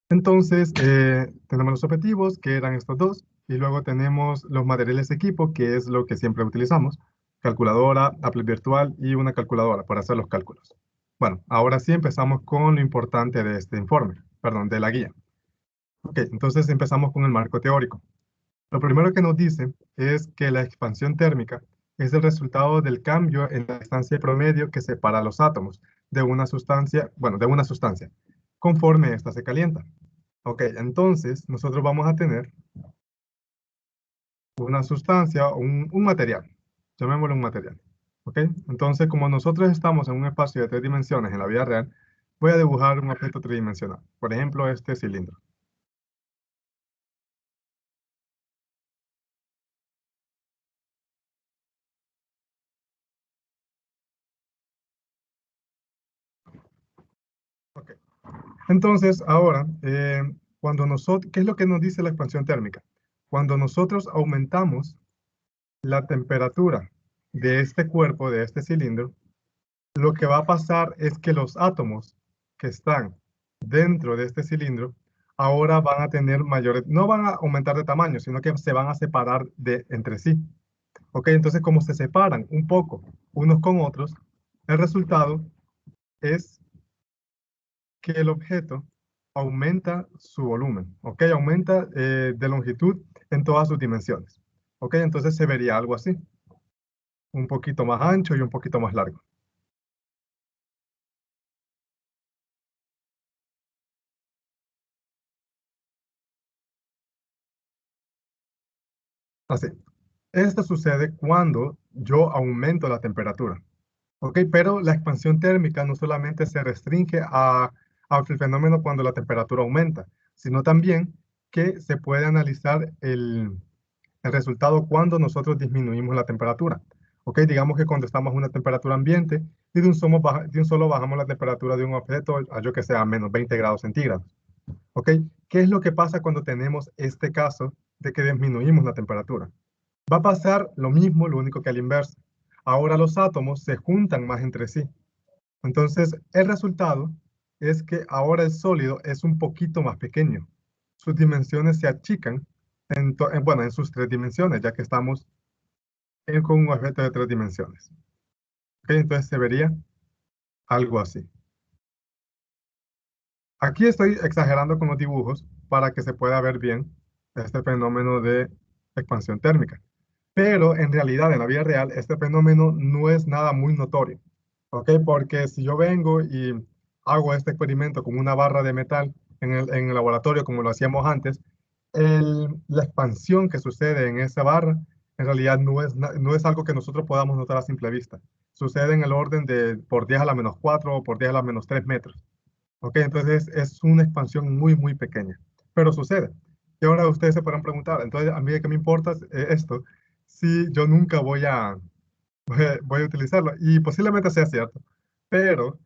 Entonces, tenemos los objetivos, que eran estos dos, y luego tenemos los materiales de equipo, que es lo que siempre utilizamos, calculadora, Apple Virtual y una calculadora para hacer los cálculos. Bueno, ahora sí empezamos con lo importante de este informe, perdón, de la guía. Ok, entonces empezamos con el marco teórico. Lo primero que nos dice es que la expansión térmica es el resultado del cambio en la distancia promedio que separa los átomos de una sustancia, bueno, de una sustancia, conforme ésta se calienta. Ok, entonces nosotros vamos a tener una sustancia, un material, llamémoslo un material. Ok, entonces como nosotros estamos en un espacio de 3 dimensiones en la vida real, voy a dibujar un objeto tridimensional. Por ejemplo, este cilindro. Ok, entonces ahora, ¿qué es lo que nos dice la expansión térmica? Cuando nosotros aumentamos la temperatura de este cuerpo, de este cilindro, lo que va a pasar es que los átomos que están dentro de este cilindro ahora van a tener mayores, no van a aumentar de tamaño, sino que se van a separar entre sí. ¿Ok? Entonces, como se separan un poco unos con otros, el resultado es que el objeto aumenta su volumen, ¿ok? Aumenta de longitud en todas sus dimensiones. ¿Ok? Entonces se vería algo así, un poquito más ancho y un poquito más largo. Así. Esto sucede cuando yo aumento la temperatura. ¿Ok? Pero la expansión térmica no solamente se restringe al fenómeno cuando la temperatura aumenta, sino también que se puede analizar el resultado cuando nosotros disminuimos la temperatura. ¿Ok? Digamos que cuando estamos a una temperatura ambiente y de un solo bajamos la temperatura de un objeto a yo que sea menos 20 grados centígrados. ¿Ok? ¿Qué es lo que pasa cuando tenemos este caso de que disminuimos la temperatura? Va a pasar lo mismo, lo único que al inverso. Ahora los átomos se juntan más entre sí. Entonces, el resultado es que ahora el sólido es un poquito más pequeño. Sus dimensiones se achican bueno, en sus 3 dimensiones, ya que estamos con un objeto de 3 dimensiones. ¿Ok? Entonces se vería algo así. Aquí estoy exagerando con los dibujos para que se pueda ver bien este fenómeno de expansión térmica. Pero en realidad, en la vida real, este fenómeno no es nada muy notorio. ¿Ok? Porque si yo vengo y hago este experimento con una barra de metal en el laboratorio, como lo hacíamos antes, la expansión que sucede en esa barra en realidad no es algo que nosotros podamos notar a simple vista. Sucede en el orden de por 10 a la menos 4 o por 10 a la menos 3 metros. ¿Ok? Entonces es una expansión muy, muy pequeña. Pero sucede. Y ahora ustedes se podrán preguntar, entonces a mí de qué me importa esto si yo nunca voy a utilizarlo. Y posiblemente sea cierto. Pero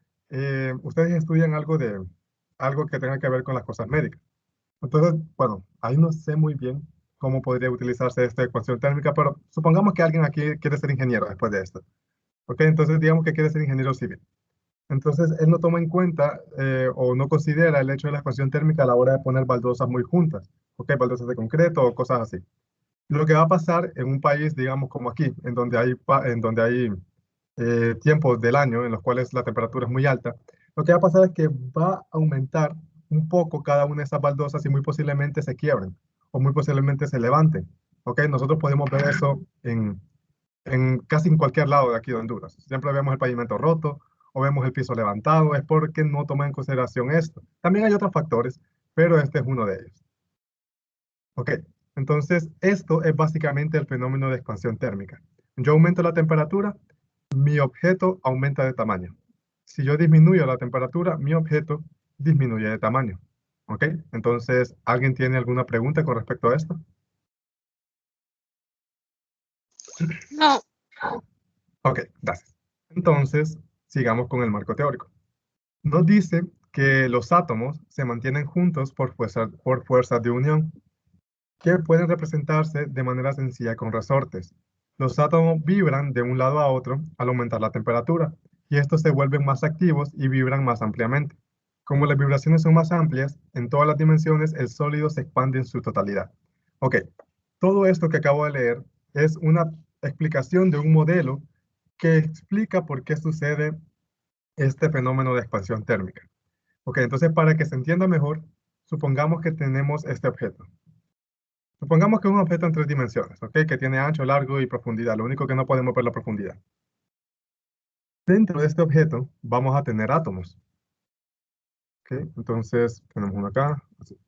ustedes estudian algo que tenga que ver con las cosas médicas. Entonces, bueno, ahí no sé muy bien cómo podría utilizarse esta ecuación térmica, pero supongamos que alguien aquí quiere ser ingeniero después de esto. ¿Ok? Entonces, digamos que quiere ser ingeniero civil. Entonces, él no toma en cuenta o no considera el hecho de la expansión térmica a la hora de poner baldosas muy juntas. ¿Ok? Baldosas de concreto o cosas así. Lo que va a pasar en un país, digamos, como aquí, en donde hay tiempos del año en los cuales la temperatura es muy alta, lo que va a pasar es que va a aumentar un poco cada una de esas baldosas y muy posiblemente se quiebren o muy posiblemente se levanten. ¿Ok? Nosotros podemos ver eso en casi en cualquier lado de aquí de Honduras. Siempre vemos el pavimento roto o vemos el piso levantado, es porque no toman en consideración esto. También hay otros factores, pero este es uno de ellos. ¿Ok? Entonces, esto es básicamente el fenómeno de expansión térmica. Yo aumento la temperatura, mi objeto aumenta de tamaño. Si yo disminuyo la temperatura, mi objeto disminuye de tamaño. ¿Ok? Entonces, ¿alguien tiene alguna pregunta con respecto a esto? No. Ok, gracias. Entonces, sigamos con el marco teórico. Nos dice que los átomos se mantienen juntos por fuerzas de unión, que pueden representarse de manera sencilla con resortes. Los átomos vibran de un lado a otro al aumentar la temperatura, y estos se vuelven más activos y vibran más ampliamente. Como las vibraciones son más amplias, en todas las dimensiones el sólido se expande en su totalidad. Ok, todo esto que acabo de leer es una explicación de un modelo que explica por qué sucede este fenómeno de expansión térmica. Ok, entonces para que se entienda mejor, supongamos que tenemos este objeto. Supongamos que es un objeto en 3 dimensiones, ok, que tiene ancho, largo y profundidad. Lo único que no podemos ver la profundidad. Dentro de este objeto vamos a tener átomos. Ok, entonces tenemos uno acá, así.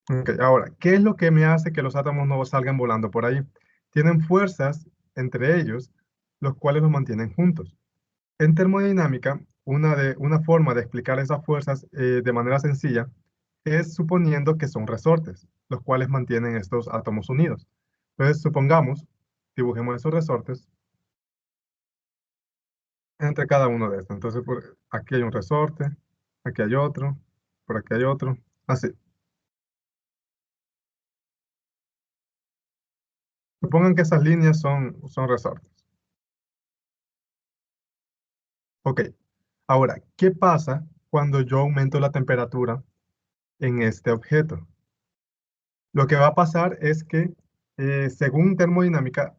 Ok, ahora, ¿qué es lo que me hace que los átomos no salgan volando por ahí? Tienen fuerzas entre ellos, los cuales los mantienen juntos. En termodinámica, una forma de explicar esas fuerzas de manera sencilla es suponiendo que son resortes, los cuales mantienen estos átomos unidos. Entonces, supongamos, dibujemos esos resortes entre cada uno de estos. Entonces, aquí hay un resorte, aquí hay otro, por aquí hay otro, así. Supongan que esas líneas son resortes. Ok, ahora, ¿qué pasa cuando yo aumento la temperatura en este objeto? Lo que va a pasar es que, según termodinámica,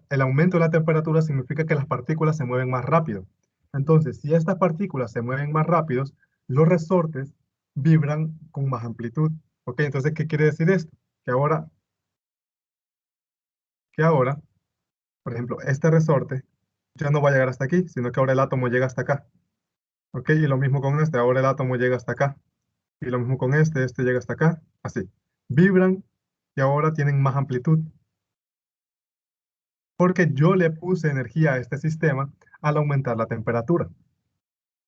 el aumento de la temperatura significa que las partículas se mueven más rápido. Entonces, si estas partículas se mueven más rápidos, los resortes vibran con más amplitud. ¿Ok? Entonces, ¿qué quiere decir esto? Que ahora, por ejemplo, este resorte ya no va a llegar hasta aquí, sino que ahora el átomo llega hasta acá. ¿Ok? Y lo mismo con este, ahora el átomo llega hasta acá. Y lo mismo con este llega hasta acá, así. Vibran y ahora tienen más amplitud, porque yo le puse energía a este sistema al aumentar la temperatura.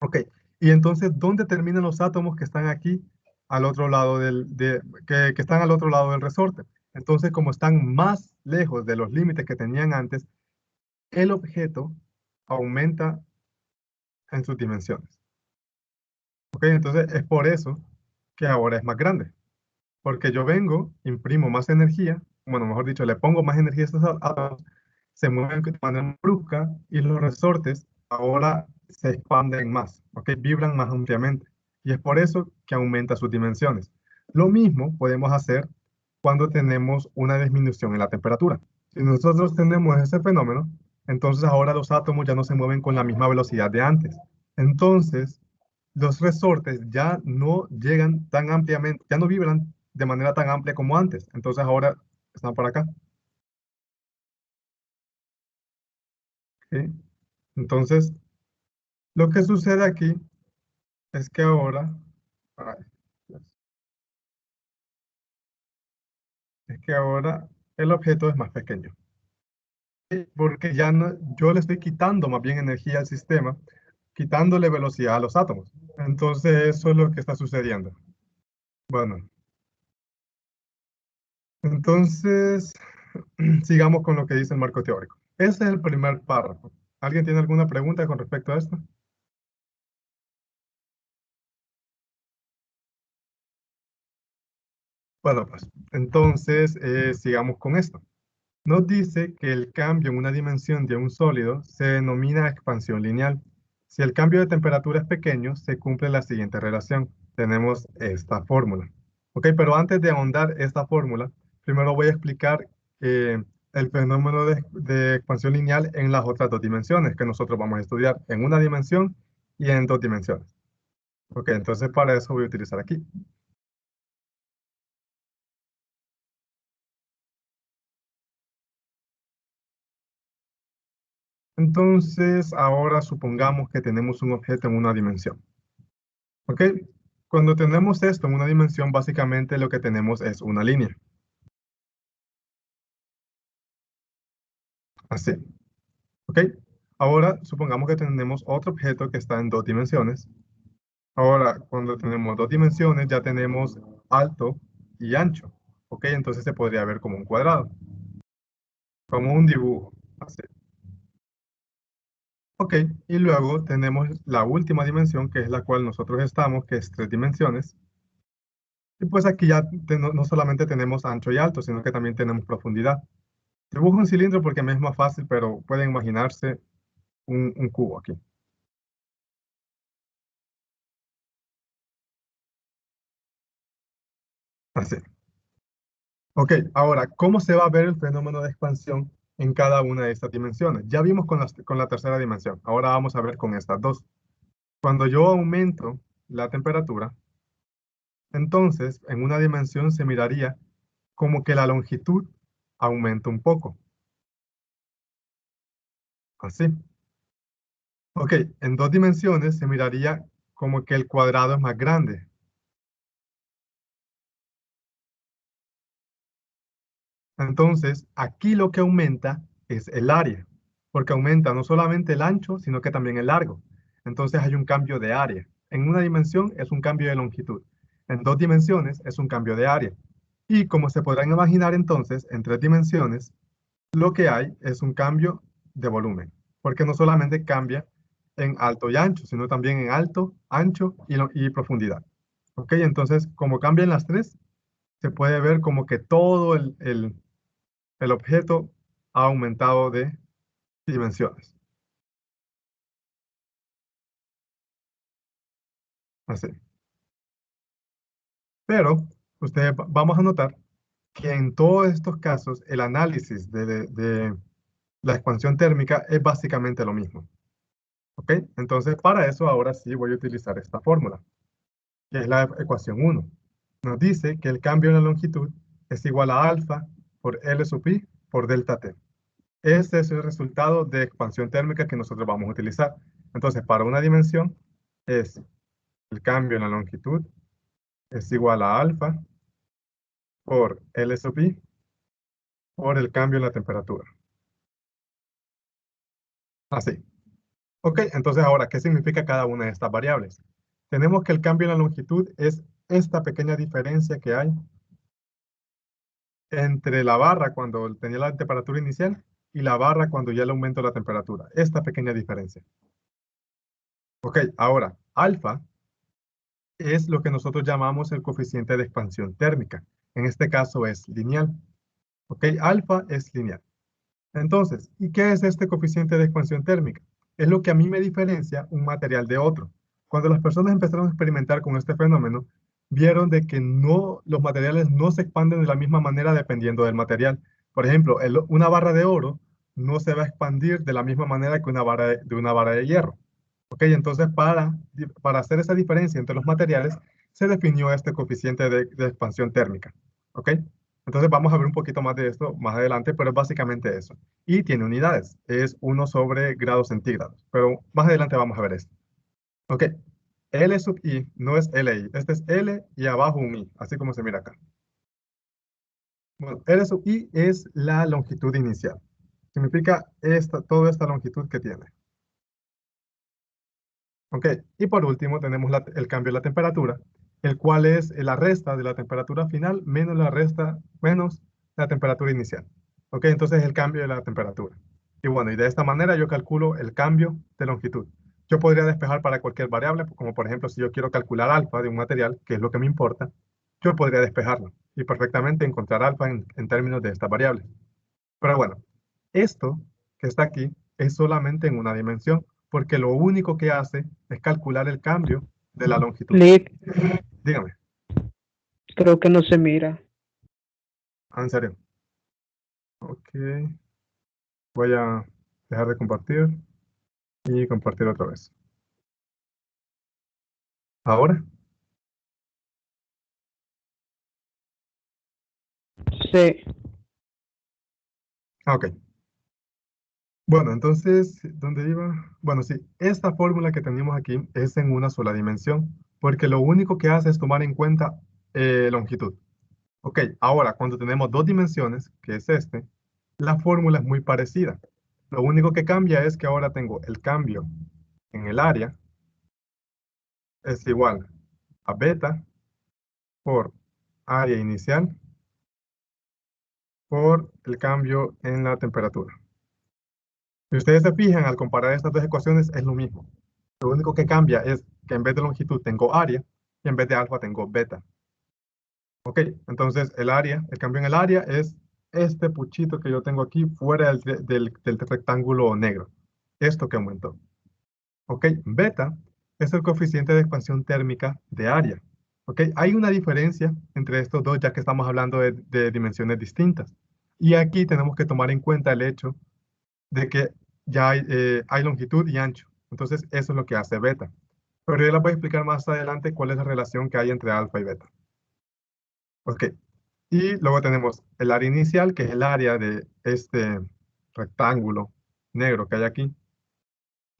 Ok, y entonces, ¿dónde terminan los átomos que están aquí al otro lado que están al otro lado del resorte? Entonces, como están más lejos de los límites que tenían antes, el objeto aumenta en sus dimensiones. Ok, entonces es por eso que ahora es más grande, porque yo vengo, imprimo más energía, bueno, mejor dicho, le pongo más energía a estos átomos, se mueven de manera brusca y los resortes ahora se expanden más, ¿ok? Vibran más ampliamente. Y es por eso que aumenta sus dimensiones. Lo mismo podemos hacer cuando tenemos una disminución en la temperatura. Si nosotros tenemos ese fenómeno, entonces ahora los átomos ya no se mueven con la misma velocidad de antes. Entonces, los resortes ya no llegan tan ampliamente, ya no vibran de manera tan amplia como antes. Entonces ahora están por acá. ¿Sí? Entonces, lo que sucede aquí es que ahora, ay, Dios, es que ahora el objeto es más pequeño. ¿Sí? Porque ya no, yo le estoy quitando más bien energía al sistema, quitándole velocidad a los átomos. Entonces, eso es lo que está sucediendo. Bueno, entonces, sigamos con lo que dice el marco teórico. Ese es el primer párrafo. ¿Alguien tiene alguna pregunta con respecto a esto? Bueno, pues entonces sigamos con esto. Nos dice que el cambio en una dimensión de un sólido se denomina expansión lineal. Si el cambio de temperatura es pequeño, se cumple la siguiente relación. Tenemos esta fórmula. Ok, pero antes de ahondar esta fórmula, primero voy a explicar el fenómeno de expansión lineal en las otras 2 dimensiones que nosotros vamos a estudiar, en una dimensión y en 2 dimensiones. Ok, entonces para eso voy a utilizar aquí. Entonces, ahora supongamos que tenemos un objeto en una dimensión. ¿Ok? Cuando tenemos esto en una dimensión, básicamente lo que tenemos es una línea. Así. ¿Ok? Ahora, supongamos que tenemos otro objeto que está en 2 dimensiones. Ahora, cuando tenemos 2 dimensiones, ya tenemos alto y ancho. ¿Ok? Entonces se podría ver como un cuadrado, como un dibujo. Así. Ok, y luego tenemos la última dimensión, que es la cual nosotros estamos, que es 3 dimensiones. Y pues aquí ya no solamente tenemos ancho y alto, sino que también tenemos profundidad. Dibujo un cilindro porque me es más fácil, pero pueden imaginarse un cubo aquí. Así. Ok, ahora, ¿cómo se va a ver el fenómeno de expansión en cada una de estas dimensiones? Ya vimos con la tercera dimensión, ahora vamos a ver con estas dos. Cuando yo aumento la temperatura, entonces en una dimensión se miraría como que la longitud aumenta un poco, así. Ok, en dos dimensiones se miraría como que el cuadrado es más grande. Entonces, aquí lo que aumenta es el área, porque aumenta no solamente el ancho, sino que también el largo. Entonces hay un cambio de área. En una dimensión es un cambio de longitud. En dos dimensiones es un cambio de área. Y como se podrán imaginar entonces, en tres dimensiones, lo que hay es un cambio de volumen, porque no solamente cambia en alto y ancho, sino también en alto, ancho y profundidad. ¿Ok? Entonces, como cambian las tres, se puede ver como que todo el objeto ha aumentado de dimensiones. Así. Pero vamos a notar que en todos estos casos el análisis de la expansión térmica es básicamente lo mismo. ¿Ok? Entonces, para eso ahora sí voy a utilizar esta fórmula, que es la ecuación 1. Nos dice que el cambio en la longitud es igual a alfa por L sub i por delta T. Ese es el resultado de expansión térmica que nosotros vamos a utilizar. Entonces, para una dimensión es el cambio en la longitud es igual a alfa por L sub i por el cambio en la temperatura. Así. Ok, entonces ahora, ¿qué significa cada una de estas variables? Tenemos que el cambio en la longitud es esta pequeña diferencia que hay entre la barra cuando tenía la temperatura inicial y la barra cuando ya le aumento la temperatura. Esta pequeña diferencia. Ok, ahora, alfa es lo que nosotros llamamos el coeficiente de expansión térmica. En este caso es lineal. Ok, alfa es lineal. Entonces, ¿y qué es este coeficiente de expansión térmica? Es lo que a mí me diferencia un material de otro. Cuando las personas empezaron a experimentar con este fenómeno, vieron de que no, los materiales no se expanden de la misma manera dependiendo del material. Por ejemplo, una barra de oro no se va a expandir de la misma manera que una barra de hierro. ¿Ok? Entonces, para hacer esa diferencia entre los materiales, se definió este coeficiente de expansión térmica. ¿Ok? Entonces vamos a ver un poquito más de esto más adelante, pero es básicamente eso. Y tiene unidades, es 1/grados centígrados. Pero más adelante vamos a ver esto. Ok, L sub i no es LI, este es L y abajo un I, así como se mira acá. Bueno, L sub i es la longitud inicial. Significa toda esta longitud que tiene. Ok, y por último tenemos el cambio de la temperatura, el cual es la resta de la temperatura final menos la temperatura inicial. Ok, entonces el cambio de la temperatura. Y bueno, y de esta manera yo calculo el cambio de longitud. Yo podría despejar para cualquier variable, como por ejemplo si yo quiero calcular alfa de un material, que es lo que me importa, yo podría despejarlo y perfectamente encontrar alfa en términos de estas variables. Pero bueno, esto que está aquí es solamente en una dimensión, porque lo único que hace es calcular el cambio de la longitud. Lick, Dígame, creo que no se mira. en serio. Ok, voy a dejar de compartir y compartir otra vez. ¿Ahora? Sí, Ok. Bueno, entonces, ¿dónde iba? Bueno, sí, esta fórmula que tenemos aquí es en una sola dimensión, porque lo único que hace es tomar en cuenta longitud. Ok, ahora cuando tenemos dos dimensiones, que es la fórmula es muy parecida. Lo único que cambia es que ahora tengo el cambio en el área es igual a beta por área inicial por el cambio en la temperatura. Si ustedes se fijan, al comparar estas dos ecuaciones es lo mismo. Lo único que cambia es que en vez de longitud tengo área y en vez de alfa tengo beta. Ok, entonces el cambio en el área es este puchito que yo tengo aquí fuera del rectángulo negro. esto que aumentó. ¿Ok? Beta es el coeficiente de expansión térmica de área. ¿Ok? Hay una diferencia entre estos dos, ya que estamos hablando de dimensiones distintas. Y aquí tenemos que tomar en cuenta el hecho de que ya hay longitud y ancho. Entonces, eso es lo que hace beta. Pero yo les voy a explicar más adelante cuál es la relación que hay entre alfa y beta. Ok. Y luego tenemos el área inicial, que es el área de este rectángulo negro que hay aquí.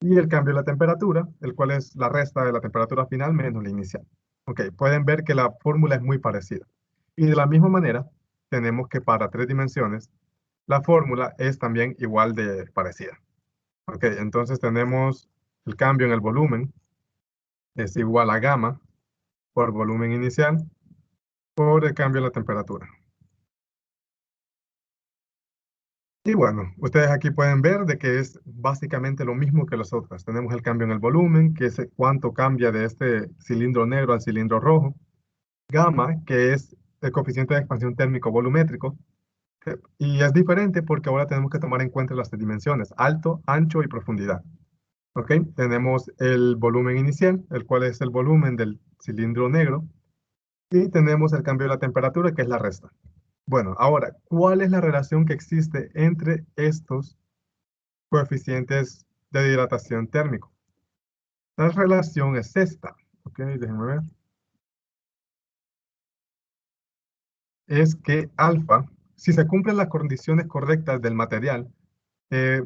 Y el cambio de la temperatura, el cual es la resta de la temperatura final menos la inicial. Ok, pueden ver que la fórmula es muy parecida. Y de la misma manera, tenemos que para tres dimensiones, la fórmula es también igual de parecida. Ok, entonces tenemos el cambio en el volumen, es igual a gamma por volumen inicial por el cambio en la temperatura. Y bueno, ustedes aquí pueden ver de que es básicamente lo mismo que los otros. Tenemos el cambio en el volumen, que es cuánto cambia de este cilindro negro al cilindro rojo. Gamma, que es el coeficiente de expansión térmico volumétrico. Y es diferente porque ahora tenemos que tomar en cuenta las tres dimensiones, alto, ancho y profundidad. ¿Ok? Tenemos el volumen inicial, el cual es el volumen del cilindro negro. Y tenemos el cambio de la temperatura, que es la resta. Bueno, ahora, ¿cuál es la relación que existe entre estos coeficientes de dilatación térmico? La relación es esta. Ok, déjenme ver. Es que alfa, si se cumplen las condiciones correctas del material,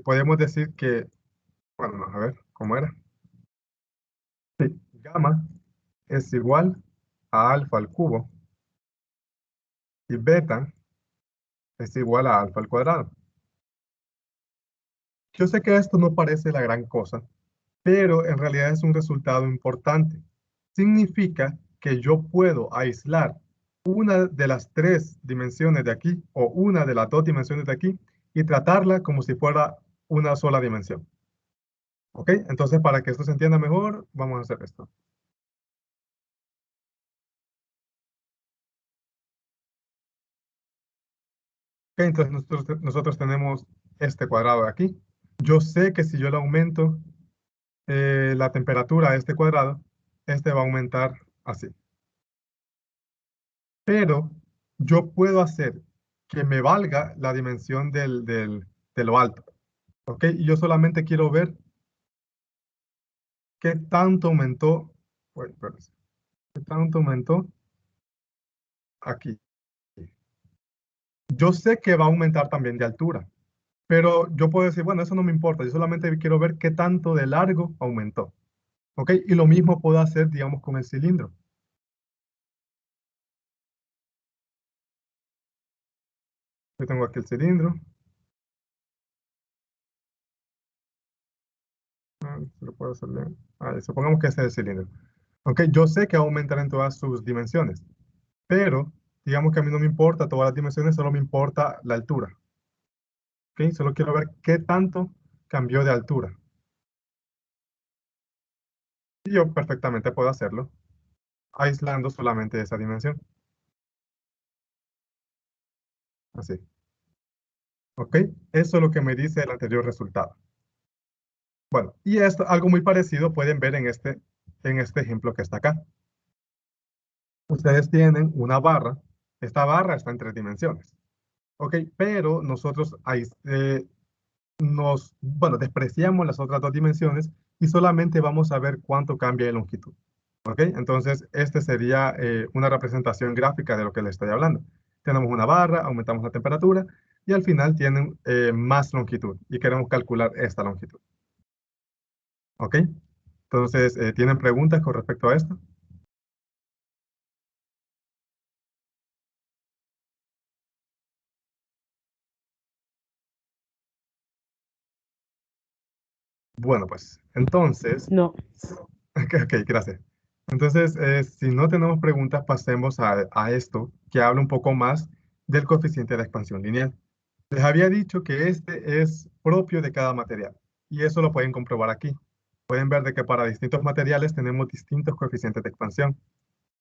podemos decir que, bueno, vamos a ver, ¿cómo era? Sí, gamma es igual a alfa al cubo y beta es igual a alfa al cuadrado. Yo sé que esto no parece la gran cosa, pero en realidad es un resultado importante. Significa que yo puedo aislar una de las tres dimensiones de aquí o una de las dos dimensiones de aquí y tratarla como si fuera una sola dimensión. ¿Ok? Entonces, para que esto se entienda mejor, vamos a hacer esto. Ok, entonces nosotros tenemos este cuadrado de aquí. Yo sé que si yo le aumento la temperatura a este cuadrado, este va a aumentar así. Pero yo puedo hacer que me valga la dimensión de lo alto. ¿Ok? Y yo solamente quiero ver qué tanto aumentó, uy, espérense, qué tanto aumentó aquí. Yo sé que va a aumentar también de altura, pero yo puedo decir, bueno, eso no me importa, yo solamente quiero ver qué tanto de largo aumentó. ¿Ok? Y lo mismo puedo hacer, digamos, con el cilindro. Yo tengo aquí el cilindro. Se lo puedo hacer bien. Supongamos que ese es el cilindro. ¿Ok? Yo sé que va a aumentar en todas sus dimensiones, pero digamos que a mí no me importa todas las dimensiones, solo me importa la altura. ¿Ok? Solo quiero ver qué tanto cambió de altura. Y yo perfectamente puedo hacerlo, aislando solamente esa dimensión. Así. ¿Ok? Eso es lo que me dice el anterior resultado. Bueno, y esto, algo muy parecido pueden ver en este ejemplo que está acá. Ustedes tienen una barra. Esta barra está en tres dimensiones. ¿Ok? Pero nosotros bueno, despreciamos las otras dos dimensiones y solamente vamos a ver cuánto cambia de longitud. ¿Ok? Entonces, este sería una representación gráfica de lo que le estoy hablando. Tenemos una barra, aumentamos la temperatura y al final tienen más longitud y queremos calcular esta longitud. ¿Ok? Entonces, ¿tienen preguntas con respecto a esto? Bueno, pues, entonces, No. ok, ok, gracias. Entonces, si no tenemos preguntas, pasemos a esto, que habla un poco más del coeficiente de expansión lineal. Les había dicho que este es propio de cada material, y eso lo pueden comprobar aquí. Pueden ver de que para distintos materiales tenemos distintos coeficientes de expansión.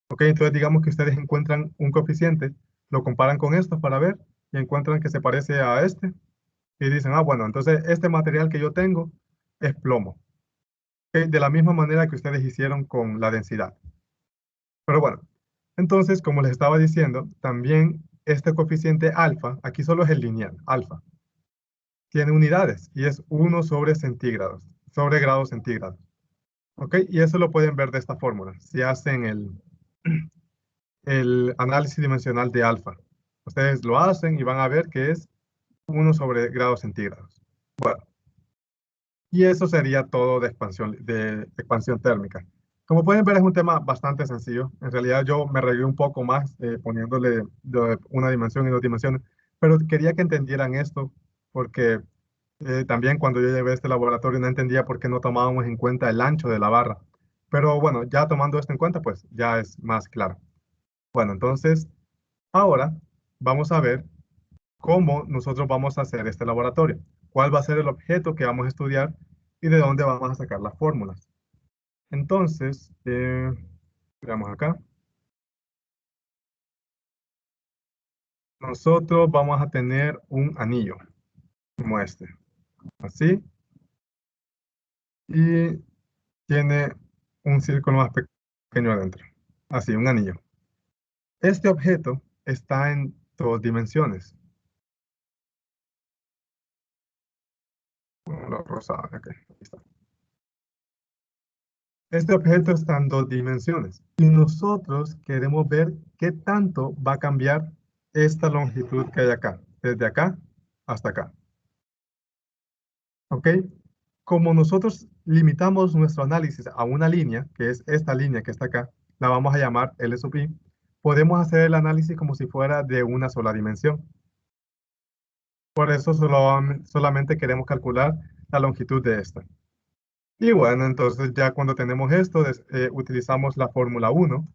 Ok, entonces digamos que ustedes encuentran un coeficiente, lo comparan con estos para ver, y encuentran que se parece a este, y dicen, ah, bueno, entonces este material que yo tengo es plomo. ¿Ok? De la misma manera que ustedes hicieron con la densidad. Pero bueno, entonces, como les estaba diciendo, también este coeficiente alfa, aquí solo es el lineal, alfa, tiene unidades y es 1 sobre centígrados, sobre grados centígrados. ¿Ok? Y eso lo pueden ver de esta fórmula. Si hacen el análisis dimensional de alfa, ustedes lo hacen y van a ver que es 1 sobre grados centígrados. Bueno, y eso sería todo de expansión térmica. Como pueden ver, es un tema bastante sencillo. En realidad yo me regué un poco más poniéndole una dimensión y dos dimensiones, pero quería que entendieran esto porque también cuando yo llevé este laboratorio no entendía por qué no tomábamos en cuenta el ancho de la barra. Pero bueno, ya tomando esto en cuenta, pues ya es más claro. Bueno, entonces ahora vamos a ver cómo nosotros vamos a hacer este laboratorio, cuál va a ser el objeto que vamos a estudiar y de dónde vamos a sacar las fórmulas. Entonces, veamos acá. Nosotros vamos a tener un anillo, como este, así, y tiene un círculo más pequeño adentro, así, un anillo. Este objeto está en dos dimensiones. Lo rosado, ok, aquí está. Este objeto está en dos dimensiones y nosotros queremos ver qué tanto va a cambiar esta longitud que hay acá, desde acá hasta acá. ¿Ok? Como nosotros limitamos nuestro análisis a una línea, que es esta línea que está acá, la vamos a llamar L sub i, podemos hacer el análisis como si fuera de una sola dimensión. Por eso solamente queremos calcular la longitud de esta. Y bueno, entonces ya cuando tenemos esto, utilizamos la fórmula 1,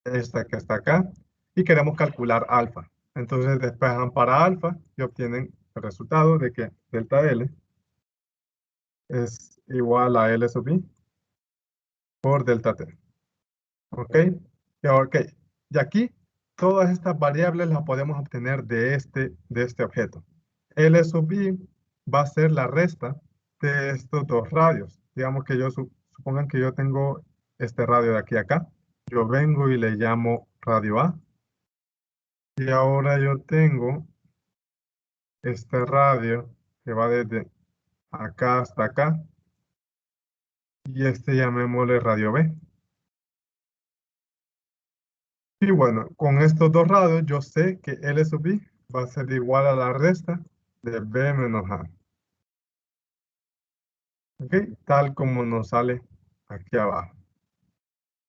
esta que está acá, y queremos calcular alfa. Entonces despejan para alfa y obtienen el resultado de que delta L es igual a L sub i por delta T. ¿Ok? Ok. Y aquí todas estas variables las podemos obtener de este objeto. L sub i va a ser la resta de estos dos radios. Digamos que supongan que yo tengo este radio de aquí a acá. Yo vengo y le llamo radio A. Y ahora yo tengo este radio que va desde acá hasta acá. Y este llamémosle radio B. Y bueno, con estos dos radios yo sé que L sub i va a ser igual a la resta de B menos A. ¿Ok? Tal como nos sale aquí abajo.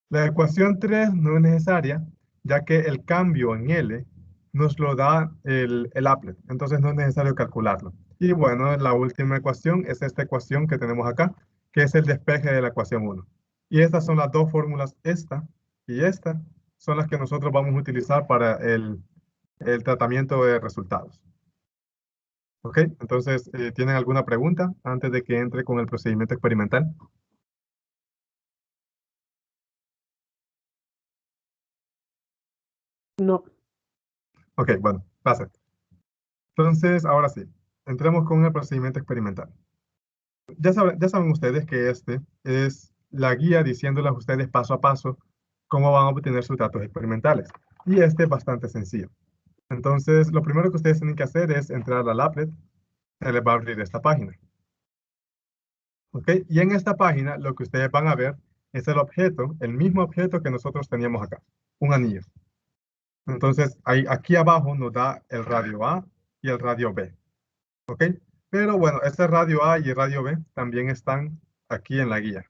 La ecuación 3 no es necesaria, ya que el cambio en L nos lo da el applet, entonces no es necesario calcularlo. Y bueno, la última ecuación es esta ecuación que tenemos acá, que es el despeje de la ecuación 1. Y estas son las dos fórmulas, esta y esta, son las que nosotros vamos a utilizar para el tratamiento de resultados. ¿Ok? Entonces, ¿tienen alguna pregunta antes de que entre con el procedimiento experimental? No. Ok, bueno, pasa. Entonces, ahora sí, entremos con el procedimiento experimental. Ya saben ustedes que este es la guía diciéndoles a ustedes paso a paso cómo van a obtener sus datos experimentales. Y este es bastante sencillo. Entonces, lo primero que ustedes tienen que hacer es entrar al applet. Se les va a abrir esta página. ¿Ok? Y en esta página lo que ustedes van a ver es el objeto, el mismo objeto que nosotros teníamos acá, un anillo. Entonces, aquí abajo nos da el radio A y el radio B. ¿Ok? Pero bueno, este radio A y el radio B también están aquí en la guía,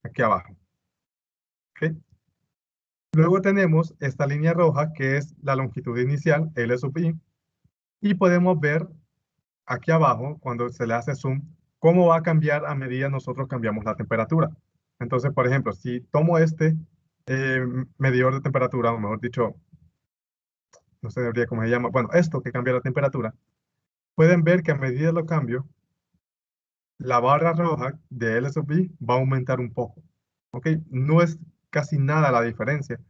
aquí abajo. ¿Ok? Luego tenemos esta línea roja que es la longitud inicial, L sub i, y podemos ver aquí abajo, cuando se le hace zoom, cómo va a cambiar a medida nosotros cambiamos la temperatura. Entonces, por ejemplo, si tomo este medidor de temperatura, o mejor dicho, no sé cómo se llama, bueno, esto que cambia la temperatura, pueden ver que a medida lo cambio, la barra roja de L sub i va a aumentar un poco. ¿Ok? No es casi nada la diferencia.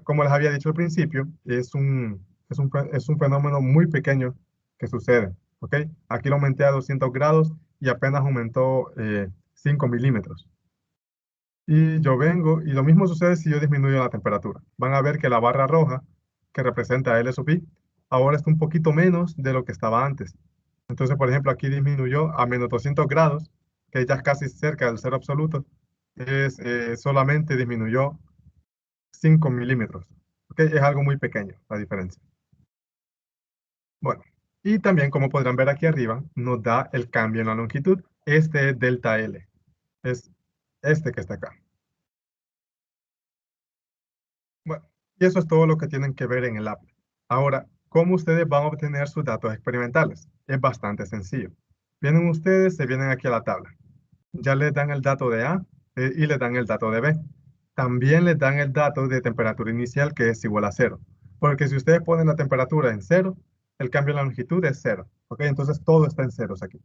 Como les había dicho al principio, es un fenómeno muy pequeño que sucede. ¿Ok? Aquí lo aumenté a 200 grados y apenas aumentó 5 milímetros. Y yo vengo, y lo mismo sucede si yo disminuyo la temperatura. Van a ver que la barra roja, que representa L sub I, ahora está un poquito menos de lo que estaba antes. Entonces, por ejemplo, aquí disminuyó a menos 200 grados, que ya es casi cerca del cero absoluto. Solamente disminuyó 5 milímetros. ¿Ok? Es algo muy pequeño la diferencia. Bueno, y también, como podrán ver aquí arriba, nos da el cambio en la longitud. Este es delta L. Es este que está acá. Bueno, y eso es todo lo que tienen que ver en el app. Ahora, ¿cómo ustedes van a obtener sus datos experimentales? Es bastante sencillo. Vienen ustedes, se vienen aquí a la tabla. Ya les dan el dato de A y les dan el dato de B. También les dan el dato de temperatura inicial, que es igual a 0. Porque si ustedes ponen la temperatura en 0, el cambio en la longitud es 0. ¿Ok? Entonces todo está en ceros aquí.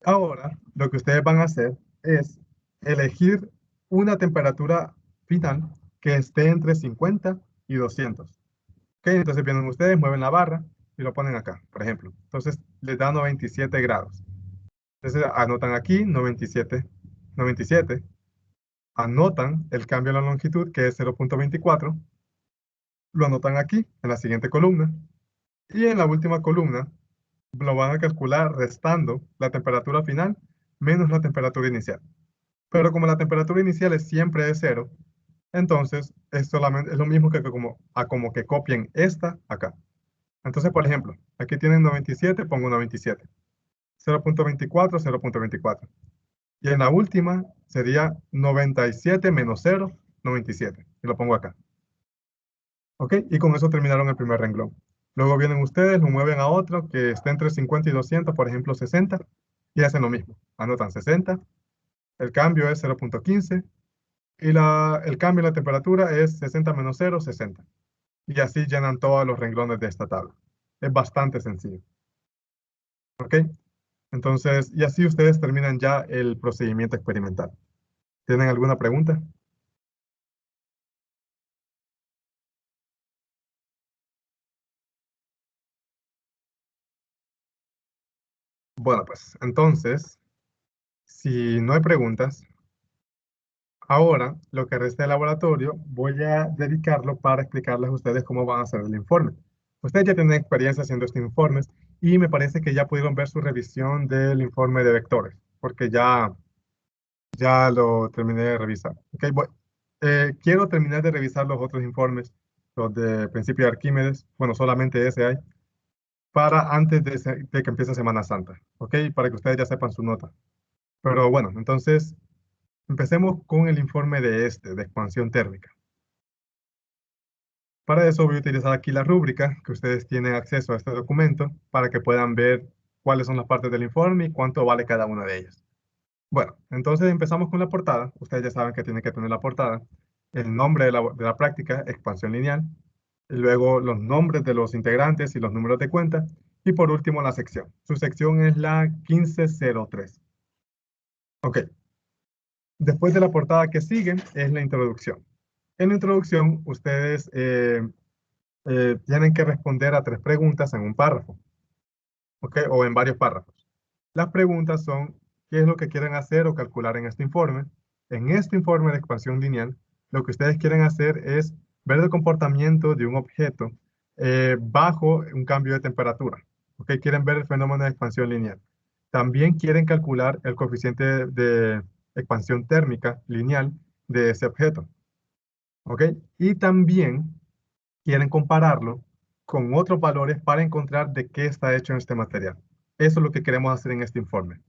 Ahora, lo que ustedes van a hacer es elegir una temperatura final que esté entre 50 y 200. ¿Ok? Entonces vienen ustedes, mueven la barra y lo ponen acá, por ejemplo. Entonces les da 97 grados. Entonces anotan aquí 97, 97. Anotan el cambio en la longitud, que es 0.24. Lo anotan aquí, en la siguiente columna. Y en la última columna lo van a calcular restando la temperatura final menos la temperatura inicial. Pero como la temperatura inicial es siempre de 0, entonces es lo mismo que como que copien esta acá. Entonces, por ejemplo, aquí tienen 97, pongo 97. 0.24, 0.24. Y en la última sería 97 menos 0, 97. Y lo pongo acá. ¿Ok? Y con eso terminaron el primer renglón. Luego vienen ustedes, lo mueven a otro que esté entre 50 y 200, por ejemplo 60, y hacen lo mismo. Anotan 60, el cambio es 0.15, y el cambio en la temperatura es 60 menos 0, 60. Y así llenan todos los renglones de esta tabla. Es bastante sencillo. ¿Ok? Entonces, y así ustedes terminan ya el procedimiento experimental. ¿Tienen alguna pregunta? Bueno, pues entonces, si no hay preguntas, ahora lo que resta del laboratorio voy a dedicarlo para explicarles a ustedes cómo van a hacer el informe. Ustedes ya tienen experiencia haciendo estos informes y me parece que ya pudieron ver su revisión del informe de vectores, porque ya lo terminé de revisar. Okay, quiero terminar de revisar los otros informes, los de principio de Arquímedes, bueno, solamente ese hay, para antes de que empiece Semana Santa, ¿ok? Para que ustedes ya sepan su nota. Pero bueno, entonces empecemos con el informe de expansión térmica. Para eso voy a utilizar aquí la rúbrica, que ustedes tienen acceso a este documento, para que puedan ver cuáles son las partes del informe y cuánto vale cada una de ellas. Bueno, entonces empezamos con la portada. Ustedes ya saben que tienen que tener la portada, el nombre de la práctica, expansión lineal, y luego los nombres de los integrantes y los números de cuenta, y por último la sección. Su sección es la 1503. Ok, después de la portada que siguen es la introducción. En la introducción, ustedes tienen que responder a 3 preguntas en un párrafo, ¿ok? O en varios párrafos. Las preguntas son, ¿qué es lo que quieren hacer o calcular en este informe? En este informe de expansión lineal, lo que ustedes quieren hacer es ver el comportamiento de un objeto bajo un cambio de temperatura, ¿ok? Quieren ver el fenómeno de expansión lineal. También quieren calcular el coeficiente de expansión térmica lineal de ese objeto, ¿ok? Y también quieren compararlo con otros valores para encontrar de qué está hecho en este material. Eso es lo que queremos hacer en este informe.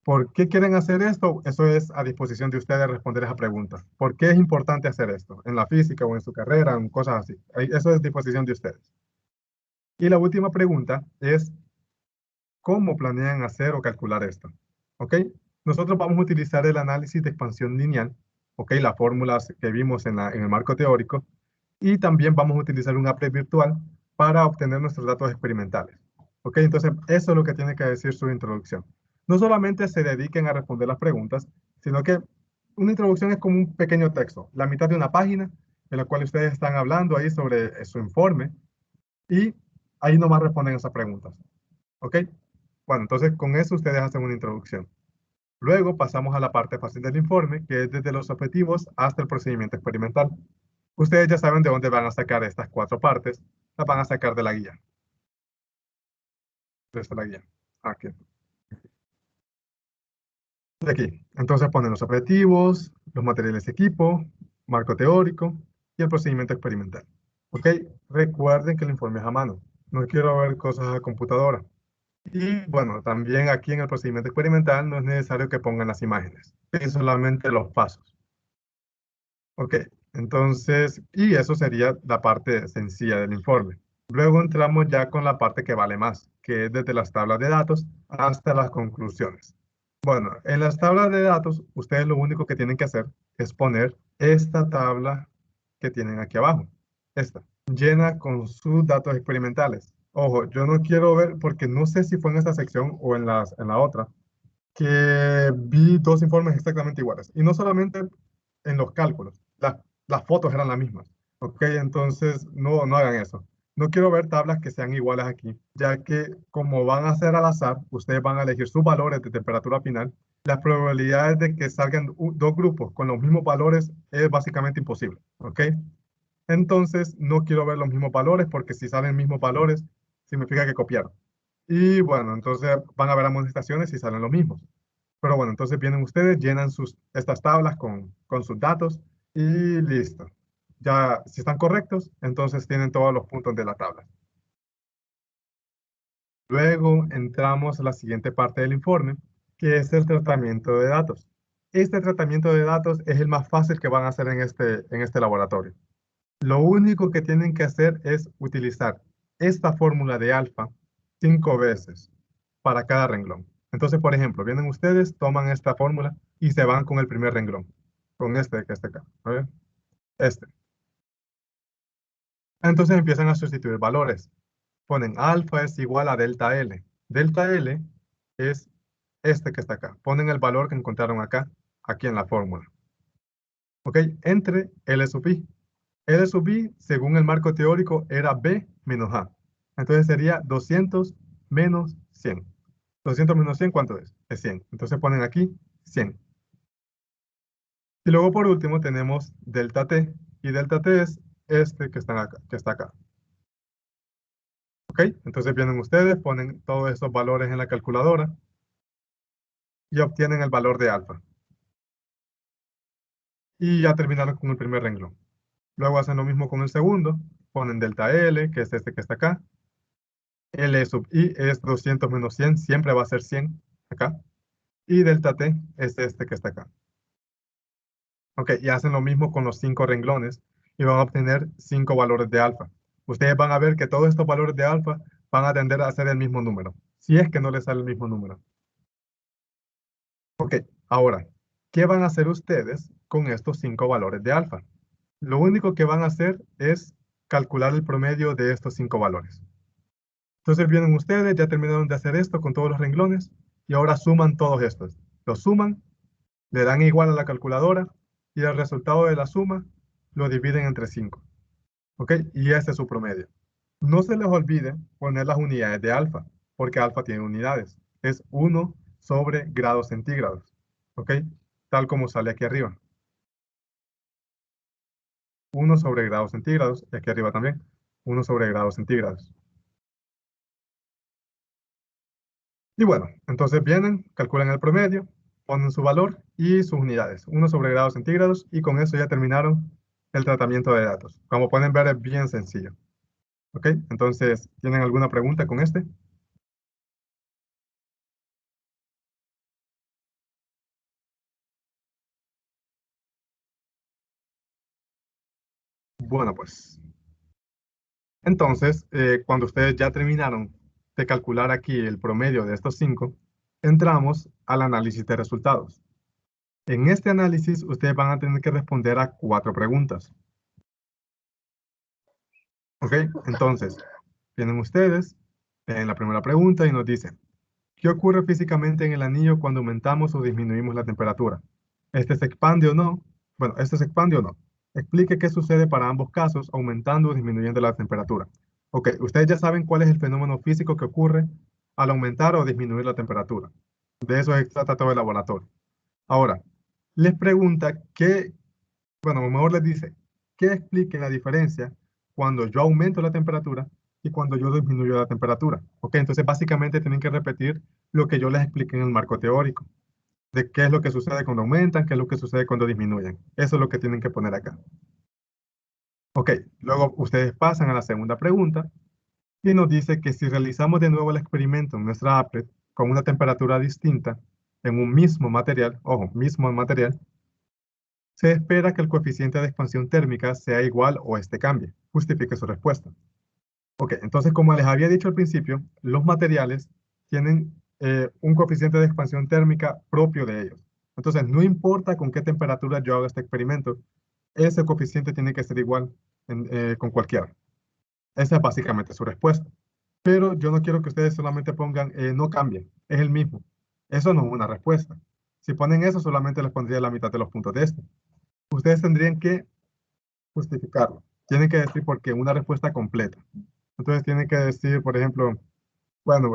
¿Por qué quieren hacer esto? Eso es a disposición de ustedes responder esa pregunta. ¿Por qué es importante hacer esto? En la física o en su carrera, en cosas así. Eso es a disposición de ustedes. Y la última pregunta es, ¿cómo planean hacer o calcular esto? ¿Ok? Nosotros vamos a utilizar el análisis de expansión lineal, ¿ok? Las fórmulas que vimos en el marco teórico, y también vamos a utilizar un applet virtual para obtener nuestros datos experimentales. ¿Ok? Entonces, eso es lo que tiene que decir su introducción. No solamente se dediquen a responder las preguntas, sino que una introducción es como un pequeño texto, la mitad de una página, en la cual ustedes están hablando ahí sobre su informe, y ahí nomás responden esas preguntas. ¿Ok? Bueno, entonces con eso ustedes hacen una introducción. Luego pasamos a la parte fácil del informe, que es desde los objetivos hasta el procedimiento experimental. Ustedes ya saben de dónde van a sacar estas 4 partes. Las van a sacar de la guía. Desde la guía. Aquí. De aquí. Entonces ponen los objetivos, los materiales de equipo, marco teórico y el procedimiento experimental. ¿Ok? Recuerden que el informe es a mano. No quiero ver cosas a computadora. Y bueno, también aquí en el procedimiento experimental no es necesario que pongan las imágenes, es solamente los pasos. Ok, entonces, y eso sería la parte sencilla del informe. Luego entramos ya con la parte que vale más, que es desde las tablas de datos hasta las conclusiones. Bueno, en las tablas de datos, ustedes lo único que tienen que hacer es poner esta tabla que tienen aquí abajo, esta, llena con sus datos experimentales. Ojo, yo no quiero ver, porque no sé si fue en esta sección o en la otra, que vi 2 informes exactamente iguales. Y no solamente en los cálculos, las fotos eran las mismas. Ok, entonces no hagan eso. No quiero ver tablas que sean iguales aquí, ya que como van a ser al azar, ustedes van a elegir sus valores de temperatura final. Las probabilidades de que salgan 2 grupos con los mismos valores es básicamente imposible. Ok, entonces no quiero ver los mismos valores porque si salen mismos valores, significa que copiaron. Y bueno, entonces van a ver amonestaciones si salen los mismos. Pero bueno, entonces vienen ustedes, llenan estas tablas con sus datos y listo. Ya, si están correctos, entonces tienen todos los puntos de la tabla. Luego entramos a la siguiente parte del informe, que es el tratamiento de datos. Este tratamiento de datos es el más fácil que van a hacer en este laboratorio. Lo único que tienen que hacer es utilizar esta fórmula de alfa 5 veces para cada renglón. Entonces, por ejemplo, vienen ustedes, toman esta fórmula y se van con el primer renglón, con este que está acá, ¿ver? Este. Entonces empiezan a sustituir valores. Ponen alfa es igual a delta L. Delta L es este que está acá. Ponen el valor que encontraron acá, aquí en la fórmula. ¿Ok? Entre L sub i. L sub i, según el marco teórico, era B menos A. Entonces sería 200 menos 100. 200 menos 100, ¿cuánto es? Es 100. Entonces ponen aquí 100. Y luego por último tenemos delta T. Y delta T es este que está acá. ¿Ok? Entonces vienen ustedes, ponen todos esos valores en la calculadora y obtienen el valor de alfa. Y ya terminaron con el primer renglón. Luego hacen lo mismo con el segundo. Ponen delta L, que es este que está acá. L sub i es 200 menos 100, siempre va a ser 100 acá. Y delta t es este que está acá. Ok, y hacen lo mismo con los 5 renglones y van a obtener 5 valores de alfa. Ustedes van a ver que todos estos valores de alfa van a tender a ser el mismo número, si es que no les sale el mismo número. Ok, ahora, ¿qué van a hacer ustedes con estos 5 valores de alfa? Lo único que van a hacer es calcular el promedio de estos 5 valores. Entonces vienen ustedes, ya terminaron de hacer esto con todos los renglones y ahora suman todos estos. Los suman, le dan igual a la calculadora y el resultado de la suma lo dividen entre 5. ¿Ok? Y este es su promedio. No se les olvide poner las unidades de alfa, porque alfa tiene unidades. Es 1 sobre grados centígrados. ¿Ok? Tal como sale aquí arriba. 1 sobre grados centígrados, y aquí arriba también. 1 sobre grados centígrados. Y bueno, entonces vienen, calculan el promedio, ponen su valor y sus unidades, 1 sobre grados centígrados, y con eso ya terminaron el tratamiento de datos. Como pueden ver, es bien sencillo. ¿Ok? Entonces, ¿tienen alguna pregunta con este? Bueno, pues, entonces, cuando ustedes ya terminaron de calcular aquí el promedio de estos 5, entramos al análisis de resultados. En este análisis, ustedes van a tener que responder a 4 preguntas. ¿Ok? Entonces, vienen ustedes en la primera pregunta y nos dicen, ¿qué ocurre físicamente en el anillo cuando aumentamos o disminuimos la temperatura? ¿Este se expande o no? Bueno, ¿este se expande o no? Explique qué sucede para ambos casos, aumentando o disminuyendo la temperatura. Ok, ustedes ya saben cuál es el fenómeno físico que ocurre al aumentar o disminuir la temperatura. De eso se trata todo el laboratorio. Ahora, les pregunta bueno, a lo mejor les dice, que expliquen la diferencia cuando yo aumento la temperatura y cuando yo disminuyo la temperatura. ¿Ok? Entonces, básicamente tienen que repetir lo que yo les expliqué en el marco teórico, de qué es lo que sucede cuando aumentan, qué es lo que sucede cuando disminuyen. Eso es lo que tienen que poner acá. Ok, luego ustedes pasan a la segunda pregunta y nos dice que si realizamos de nuevo el experimento en nuestra applet con una temperatura distinta en un mismo material, ojo, mismo material, se espera que el coeficiente de expansión térmica sea igual o este cambie. Justifique su respuesta. Ok, entonces como les había dicho al principio, los materiales tienen un coeficiente de expansión térmica propio de ellos. Entonces, no importa con qué temperatura yo haga este experimento, ese coeficiente tiene que ser igual con cualquiera. Esa es básicamente su respuesta. Pero yo no quiero que ustedes solamente pongan no cambie, es el mismo. Eso no es una respuesta. Si ponen eso, solamente les pondría la mitad de los puntos de este. Ustedes tendrían que justificarlo. Tienen que decir por qué una respuesta completa. Entonces tienen que decir, por ejemplo, bueno,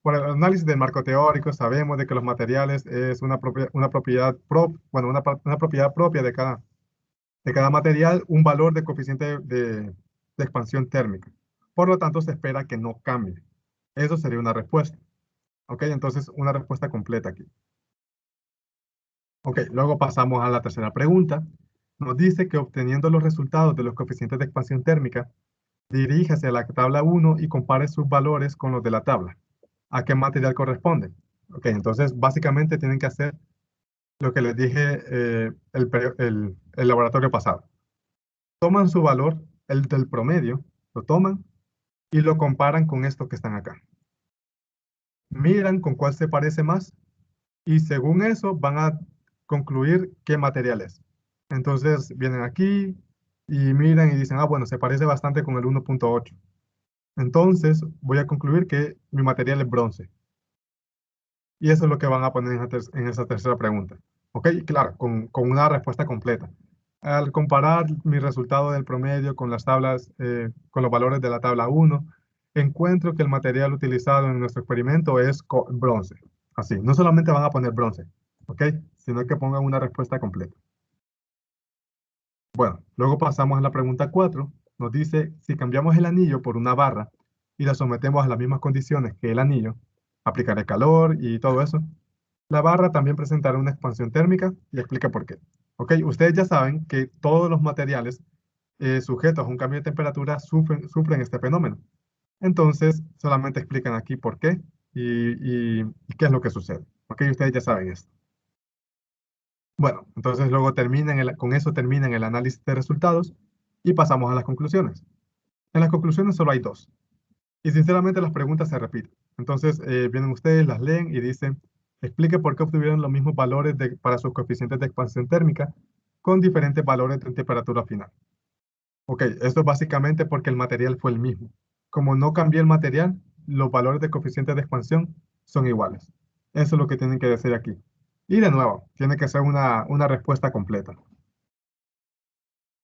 por el análisis del marco teórico sabemos de que los materiales es una propiedad, una propiedad propia de cada material, un valor de coeficiente de expansión térmica. Por lo tanto, se espera que no cambie. Eso sería una respuesta. ¿Ok? Entonces, una respuesta completa aquí. Ok, luego pasamos a la tercera pregunta. Nos dice que obteniendo los resultados de los coeficientes de expansión térmica, diríjase a la tabla 1 y compare sus valores con los de la tabla. ¿A qué material corresponde? Ok, entonces básicamente tienen que hacer lo que les dije el laboratorio pasado. Toman su valor, el del promedio, lo toman y lo comparan con estos que están acá. Miran con cuál se parece más y según eso van a concluir qué material es. Entonces vienen aquí y miran y dicen, ah, bueno, se parece bastante con el 1.8. Entonces voy a concluir que mi material es bronce. Y eso es lo que van a poner en esa tercera pregunta. ¿Ok? Claro, con una respuesta completa. Al comparar mi resultado del promedio con las tablas, con los valores de la tabla 1, encuentro que el material utilizado en nuestro experimento es bronce. Así, no solamente van a poner bronce, ¿ok? Sino que pongan una respuesta completa. Bueno, luego pasamos a la pregunta 4. Nos dice, si cambiamos el anillo por una barra y la sometemos a las mismas condiciones que el anillo, aplicaré calor y todo eso, la barra también presentará una expansión térmica y explica por qué. Ok, ustedes ya saben que todos los materiales sujetos a un cambio de temperatura sufren este fenómeno. Entonces, solamente explican aquí por qué y qué es lo que sucede. Ok, ustedes ya saben esto. Bueno, entonces luego con eso terminan el análisis de resultados y pasamos a las conclusiones. En las conclusiones solo hay dos. Y sinceramente las preguntas se repiten. Entonces vienen ustedes, las leen y dicen, explique por qué obtuvieron los mismos valores para sus coeficientes de expansión térmica con diferentes valores de temperatura final. Ok, esto es básicamente porque el material fue el mismo. Como no cambié el material, los valores de coeficiente de expansión son iguales. Eso es lo que tienen que decir aquí. Y de nuevo, tiene que ser una respuesta completa.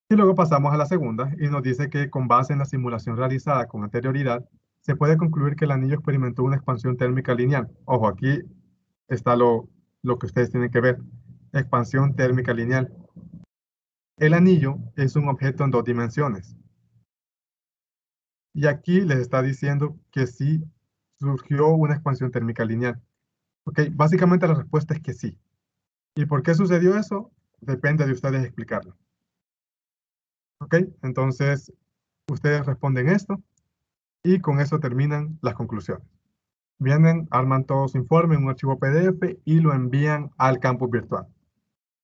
Y luego pasamos a la segunda y nos dice que con base en la simulación realizada con anterioridad, se puede concluir que el anillo experimentó una expansión térmica lineal. Ojo, aquí está lo que ustedes tienen que ver. Expansión térmica lineal. El anillo es un objeto en dos dimensiones. Y aquí les está diciendo que sí surgió una expansión térmica lineal. Ok, básicamente la respuesta es que sí. ¿Y por qué sucedió eso? Depende de ustedes explicarlo. Ok, entonces ustedes responden esto y con eso terminan las conclusiones. Vienen, arman todo su informe en un archivo PDF y lo envían al campus virtual.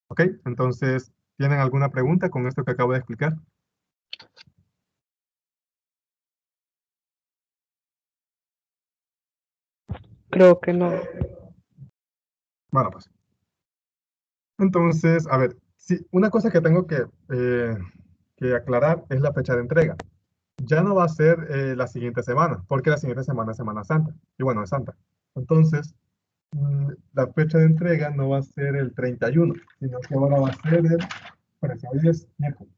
¿Ok? Entonces, ¿tienen alguna pregunta con esto que acabo de explicar? Creo que no. Bueno, pues. Entonces, a ver, sí, una cosa que tengo que aclarar es la fecha de entrega. Ya no va a ser la siguiente semana, porque la siguiente semana es Semana Santa. Y bueno, es Santa. Entonces, la fecha de entrega no va a ser el 31, sino que ahora va a ser parece, hoy es miércoles,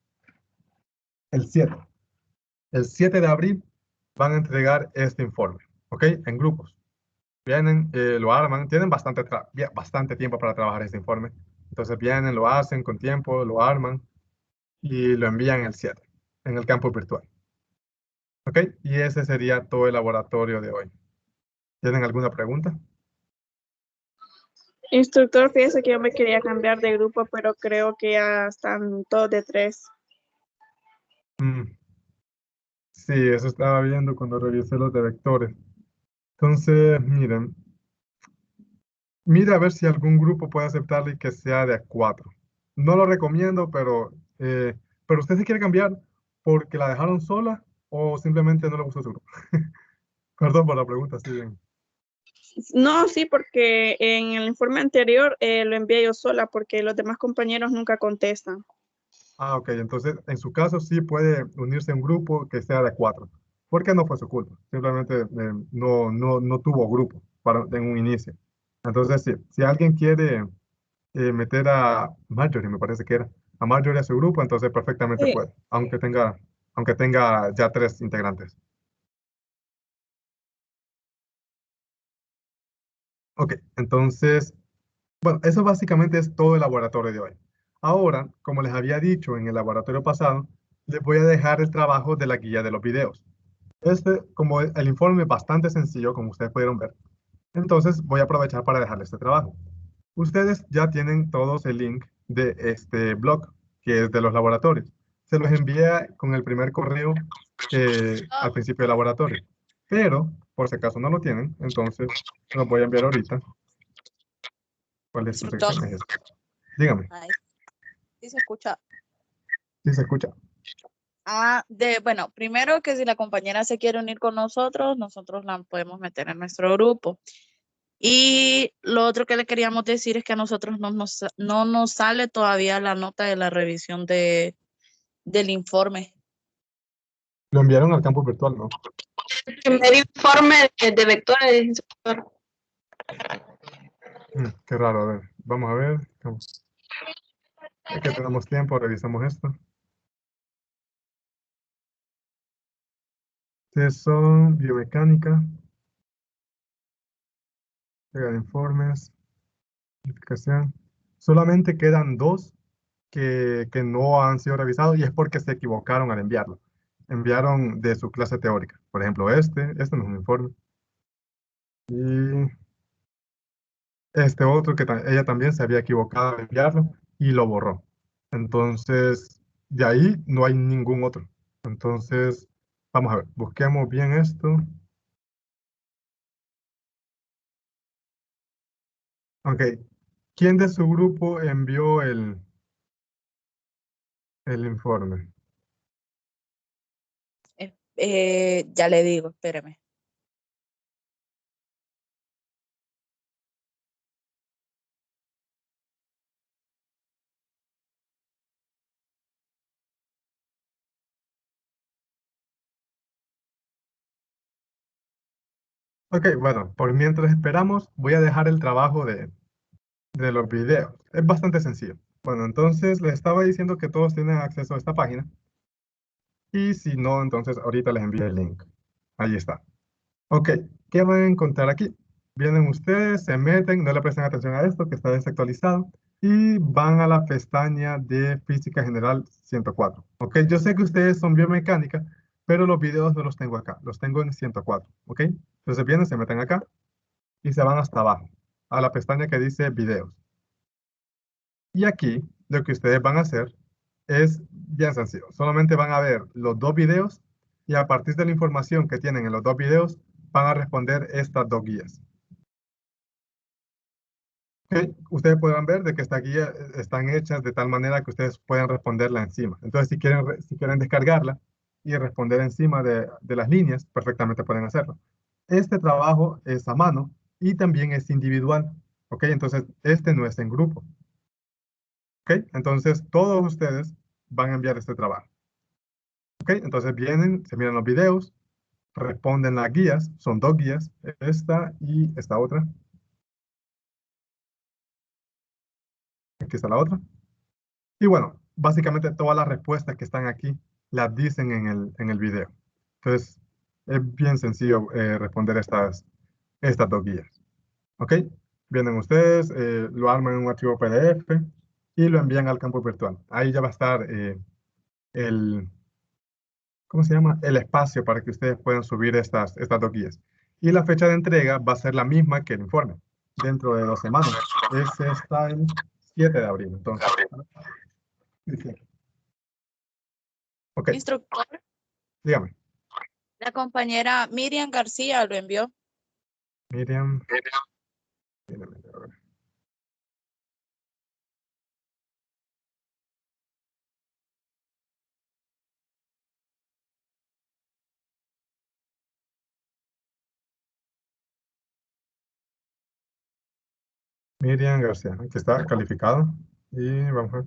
el 7. El 7 de abril van a entregar este informe, ¿ok? En grupos. Vienen, lo arman, tienen bastante tiempo para trabajar este informe. Entonces vienen, lo hacen con tiempo, lo arman y lo envían el 7, en el campus virtual. ¿Ok? Y ese sería todo el laboratorio de hoy. ¿Tienen alguna pregunta? Instructor, fíjese que yo me quería cambiar de grupo, pero creo que ya están todos de 3. Mm, sí, eso estaba viendo cuando revisé los de vectores. Entonces, miren, mira a ver si algún grupo puede aceptarle y que sea de a 4. No lo recomiendo, pero usted se quiere cambiar porque la dejaron sola o simplemente no le gustó su grupo. Perdón por la pregunta, sí, bien. No, sí, porque en el informe anterior lo envié yo sola porque los demás compañeros nunca contestan. Ah, ok, entonces en su caso sí puede unirse a un grupo que sea de 4, porque no fue su culpa, simplemente no tuvo grupo en un inicio. Entonces, sí, si alguien quiere meter a Marjorie, me parece que era, a Marjorie a su grupo, entonces perfectamente Sí. puede, aunque tenga ya 3 integrantes. Ok, entonces, bueno, eso básicamente es todo el laboratorio de hoy. Ahora, como les había dicho en el laboratorio pasado, les voy a dejar el trabajo de la guía de los videos. Como el informe es bastante sencillo, como ustedes pudieron ver, entonces voy a aprovechar para dejarles este trabajo. Ustedes ya tienen todos el link de este blog, que es de los laboratorios. Se los envía con el primer correo al principio del laboratorio. Pero, por si acaso no lo tienen, entonces se los voy a enviar ahorita. ¿Cuál es su Instructor. sección? Es esta. Dígame, Ahí sí se escucha. si se escucha. Bueno, primero que si la compañera se quiere unir con nosotros la podemos meter en nuestro grupo. Y lo otro que le queríamos decir es que a nosotros no nos sale todavía la nota de la revisión del informe. Lo enviaron al campus virtual, ¿no? Primer informe de vectores, instructor. Qué raro, a ver. Vamos a ver. Es que tenemos tiempo, revisamos esto. Ustedes son biomecánica, entrega de informes, verificación. Solamente quedan 2 que no han sido revisados y es porque se equivocaron al enviarlo. Enviaron de su clase teórica. Por ejemplo, este no es un informe. Y este otro que ella también se había equivocado al enviarlo y lo borró. Entonces, de ahí no hay ningún otro. Entonces, vamos a ver, busquemos bien esto. Ok, ¿quién de su grupo envió el informe? Ya le digo, espéreme. Ok, bueno, por mientras esperamos, voy a dejar el trabajo de los videos. Es bastante sencillo. Bueno, entonces les estaba diciendo que todos tienen acceso a esta página. Y si no, entonces ahorita les envío el link. Ahí está. Ok, ¿qué van a encontrar aquí? Vienen ustedes, se meten, no le prestan atención a esto que está desactualizado y van a la pestaña de Física General 104. Ok, yo sé que ustedes son biomecánica, pero los videos no los tengo acá, los tengo en 104. Ok, entonces vienen, se meten acá y se van hasta abajo, a la pestaña que dice videos. Y aquí lo que ustedes van a hacer es bien sencillo. Solamente van a ver los 2 videos y a partir de la información que tienen en los 2 videos van a responder estas 2 guías. Ok, ustedes podrán ver de que estas guías están hechas de tal manera que ustedes pueden responderla encima. Entonces, si quieren descargarla y responder encima de las líneas, perfectamente pueden hacerlo. Este trabajo es a mano y también es individual. Ok, entonces este no es en grupo. Ok, entonces todos ustedes van a enviar este trabajo. Ok, entonces vienen, se miran los videos, responden las guías, son 2 guías, esta y esta otra. Aquí está la otra. Y bueno, básicamente todas las respuestas que están aquí las dicen en el video. Entonces, es bien sencillo responder estas 2 guías. ¿Ok? Vienen ustedes, lo arman en un archivo PDF y lo envían al campus virtual. Ahí ya va a estar ¿cómo se llama? El espacio para que ustedes puedan subir estas dos guías. Y la fecha de entrega va a ser la misma que el informe, dentro de 2 semanas. Ese está el 7 de abril, entonces. Ok, Instructor, dígame. la compañera Miriam García lo envió. Miriam. Miriam García, aquí está calificado. Y vamos a ver.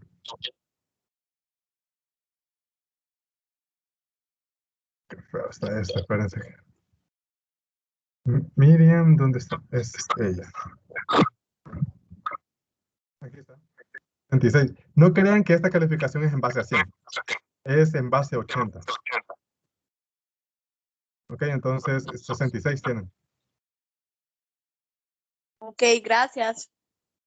Qué feo está esto, espérense. Miriam, ¿dónde está? Es ella. Aquí está. 26. No crean que esta calificación es en base a 100. Es en base a 80. Ok, entonces 66 tienen. Ok, gracias.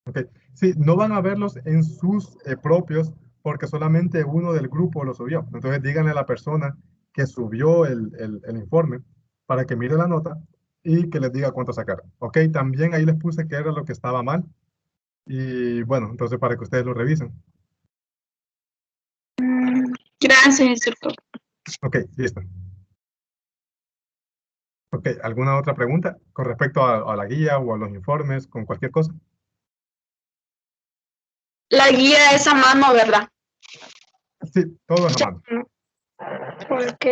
Ok, sí, no van a verlos en sus propios porque solamente uno del grupo lo subió. Entonces díganle a la persona que subió el informe para que mire la nota y que les diga cuánto sacaron. Ok, también ahí les puse que era lo que estaba mal. Y bueno, entonces para que ustedes lo revisen. Gracias, instructor. Ok, listo. Ok, ¿alguna otra pregunta con respecto a la guía o a los informes, con cualquier cosa? La guía es a mano, ¿verdad? Sí, todo es a mano. Ok,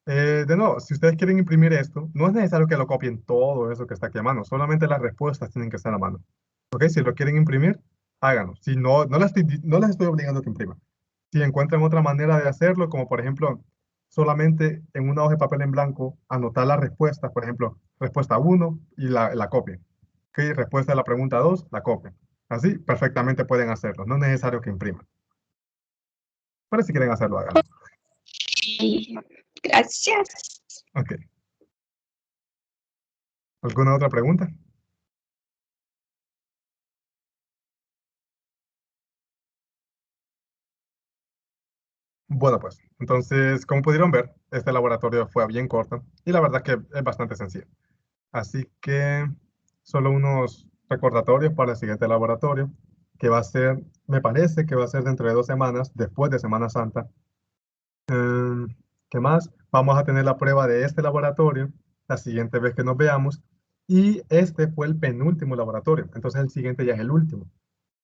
De nuevo, si ustedes quieren imprimir esto, no es necesario que lo copien todo eso que está aquí a mano, solamente las respuestas tienen que estar a mano. ¿Ok? Si lo quieren imprimir, háganlo. Si no, no les estoy obligando a que impriman. Si encuentran otra manera de hacerlo, como por ejemplo, solamente en una hoja de papel en blanco, anotar las respuestas, por ejemplo, respuesta 1 y la copien. ¿Ok? Respuesta a la pregunta 2, la copien. Así, perfectamente pueden hacerlo. No es necesario que impriman. Pero si quieren hacerlo, háganlo. gracias. Ok. ¿Alguna otra pregunta? Bueno, pues, entonces, como pudieron ver, este laboratorio fue bien corto y la verdad que es bastante sencillo. Así que solo unos recordatorios para el siguiente laboratorio, que va a ser, me parece que va a ser dentro de 2 semanas, después de Semana Santa. ¿Qué más? Vamos a tener la prueba de este laboratorio la siguiente vez que nos veamos y este fue el penúltimo laboratorio, entonces el siguiente ya es el último.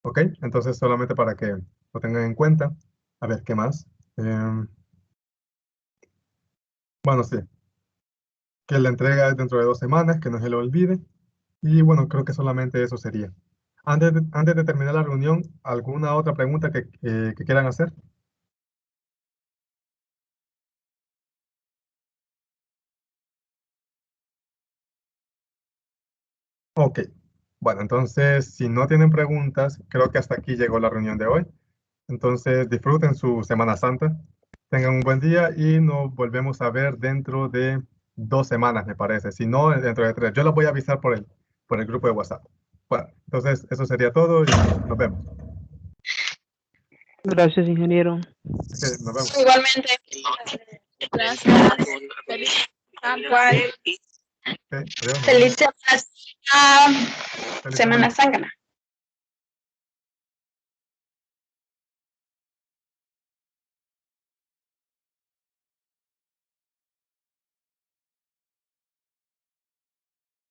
¿Ok? Entonces solamente para que lo tengan en cuenta. A ver, ¿qué más? Bueno, sí, que la entrega es dentro de 2 semanas, que no se lo olvide. Y bueno, creo que solamente eso sería. Antes de terminar la reunión, ¿alguna otra pregunta que quieran hacer? Ok. Bueno, entonces, si no tienen preguntas, creo que hasta aquí llegó la reunión de hoy. Entonces, disfruten su Semana Santa, tengan un buen día y nos volvemos a ver dentro de 2 semanas, me parece. Si no, dentro de 3. Yo los voy a avisar por el grupo de WhatsApp. Bueno, entonces eso sería todo y nos vemos. Gracias, ingeniero. Ok, nos vemos. Igualmente. Gracias. Feliz Santa. Igual. Ok, adiós, nos vemos. Feliz Feliz Semana Santa.